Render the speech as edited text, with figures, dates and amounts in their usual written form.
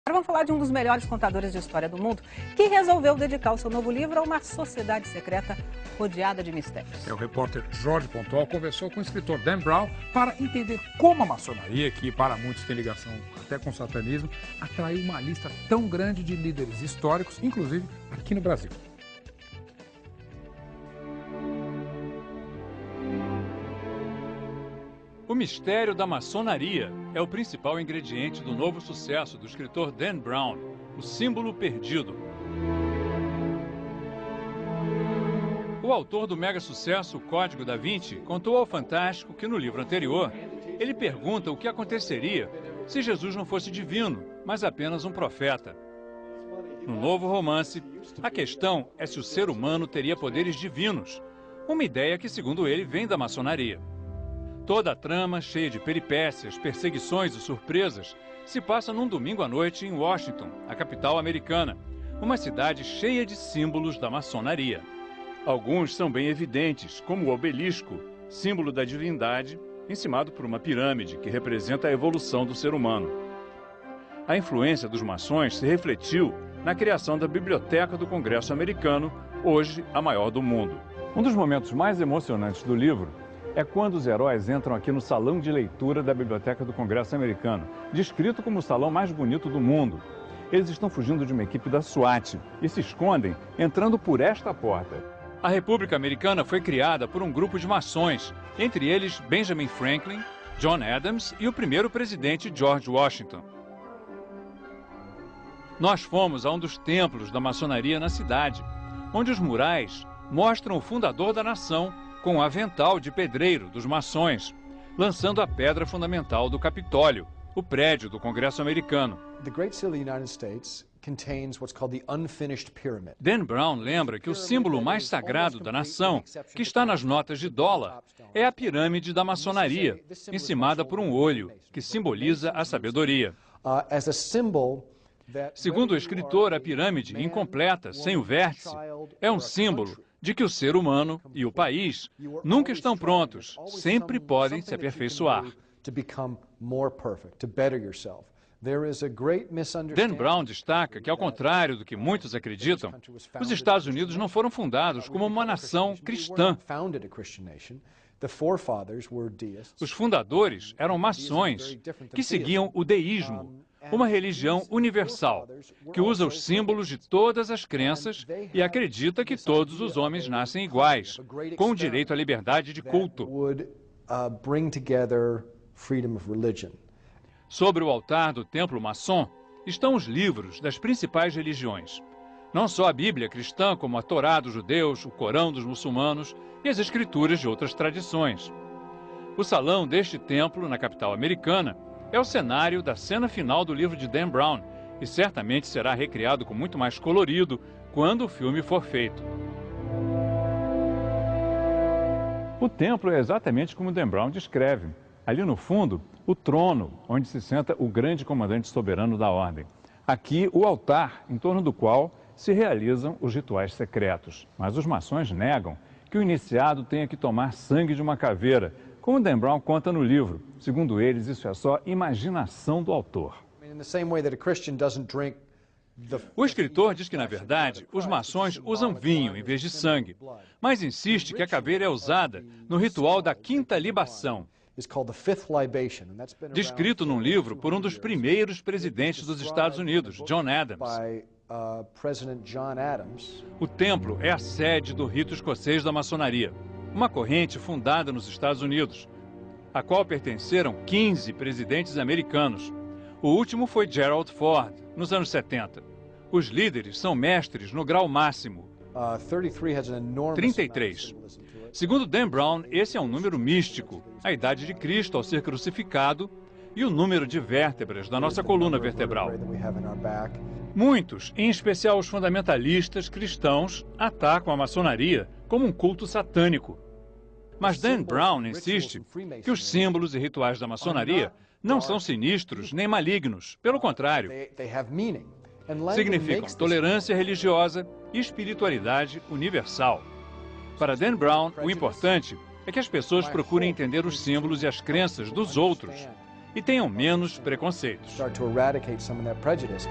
Agora vamos falar de um dos melhores contadores de história do mundo, que resolveu dedicar o seu novo livro a uma sociedade secreta rodeada de mistérios. O repórter Jorge Pontual conversou com o escritor Dan Brown para entender como a maçonaria, que para muitos tem ligação até com o satanismo, atraiu uma lista tão grande de líderes históricos, inclusive aqui no Brasil. O mistério da maçonaria é o principal ingrediente do novo sucesso do escritor Dan Brown, O Símbolo Perdido. O autor do mega sucesso O Código da Vinci contou ao Fantástico que no livro anterior ele pergunta o que aconteceria se Jesus não fosse divino, mas apenas um profeta. No novo romance, a questão é se o ser humano teria poderes divinos, uma ideia que, segundo ele, vem da maçonaria. Toda a trama, cheia de peripécias, perseguições e surpresas, se passa num domingo à noite em Washington, a capital americana, uma cidade cheia de símbolos da maçonaria. Alguns são bem evidentes, como o obelisco, símbolo da divindade, encimado por uma pirâmide que representa a evolução do ser humano. A influência dos maçons se refletiu na criação da Biblioteca do Congresso Americano, hoje a maior do mundo. Um dos momentos mais emocionantes do livro é quando os heróis entram aqui no salão de leitura da Biblioteca do Congresso Americano, descrito como o salão mais bonito do mundo. Eles estão fugindo de uma equipe da SWAT e se escondem entrando por esta porta. A República Americana foi criada por um grupo de maçons, entre eles Benjamin Franklin, John Adams e o primeiro presidente George Washington. Nós fomos a um dos templos da maçonaria na cidade, onde os murais mostram o fundador da nação com o avental de pedreiro dos maçons, lançando a pedra fundamental do Capitólio, o prédio do Congresso Americano. Dan Brown lembra que o símbolo mais sagrado da nação, que está nas notas de dólar, é a pirâmide da maçonaria, encimada por um olho, que simboliza a sabedoria. Segundo o escritor, a pirâmide, incompleta, sem o vértice, é um símbolo de que o ser humano e o país nunca estão prontos, sempre podem se aperfeiçoar. Dan Brown destaca que, ao contrário do que muitos acreditam, os Estados Unidos não foram fundados como uma nação cristã. Os fundadores eram maçons que seguiam o deísmo, uma religião universal, que usa os símbolos de todas as crenças e acredita que todos os homens nascem iguais, com o direito à liberdade de culto. Sobre o altar do templo maçom estão os livros das principais religiões. Não só a Bíblia cristã, como a Torá dos judeus, o Corão dos muçulmanos e as escrituras de outras tradições. O salão deste templo, na capital americana, é o cenário da cena final do livro de Dan Brown e certamente será recriado com muito mais colorido quando o filme for feito. O templo é exatamente como Dan Brown descreve. Ali no fundo, o trono, onde se senta o grande comandante soberano da ordem. Aqui, o altar, em torno do qual se realizam os rituais secretos. Mas os maçons negam que o iniciado tenha que tomar sangue de uma caveira, como Dan Brown conta no livro. Segundo eles, isso é só imaginação do autor. O escritor diz que, na verdade, os maçons usam vinho em vez de sangue, mas insiste que a caveira é usada no ritual da quinta libação, descrito num livro por um dos primeiros presidentes dos Estados Unidos, John Adams. O templo é a sede do rito escocês da maçonaria, uma corrente fundada nos Estados Unidos, a qual pertenceram 15 presidentes americanos. O último foi Gerald Ford, nos anos 70. Os líderes são mestres no grau máximo, 33. Segundo Dan Brown, esse é um número místico, a idade de Cristo ao ser crucificado e o número de vértebras da nossa coluna vertebral. Muitos, em especial os fundamentalistas cristãos, atacam a maçonaria como um culto satânico. Mas Dan Brown insiste que os símbolos e rituais da maçonaria não são sinistros nem malignos, pelo contrário. Significam tolerância religiosa e espiritualidade universal. Para Dan Brown, o importante é que as pessoas procurem entender os símbolos e as crenças dos outros e tenham menos preconceitos. Start to eradicate some of that prejudice.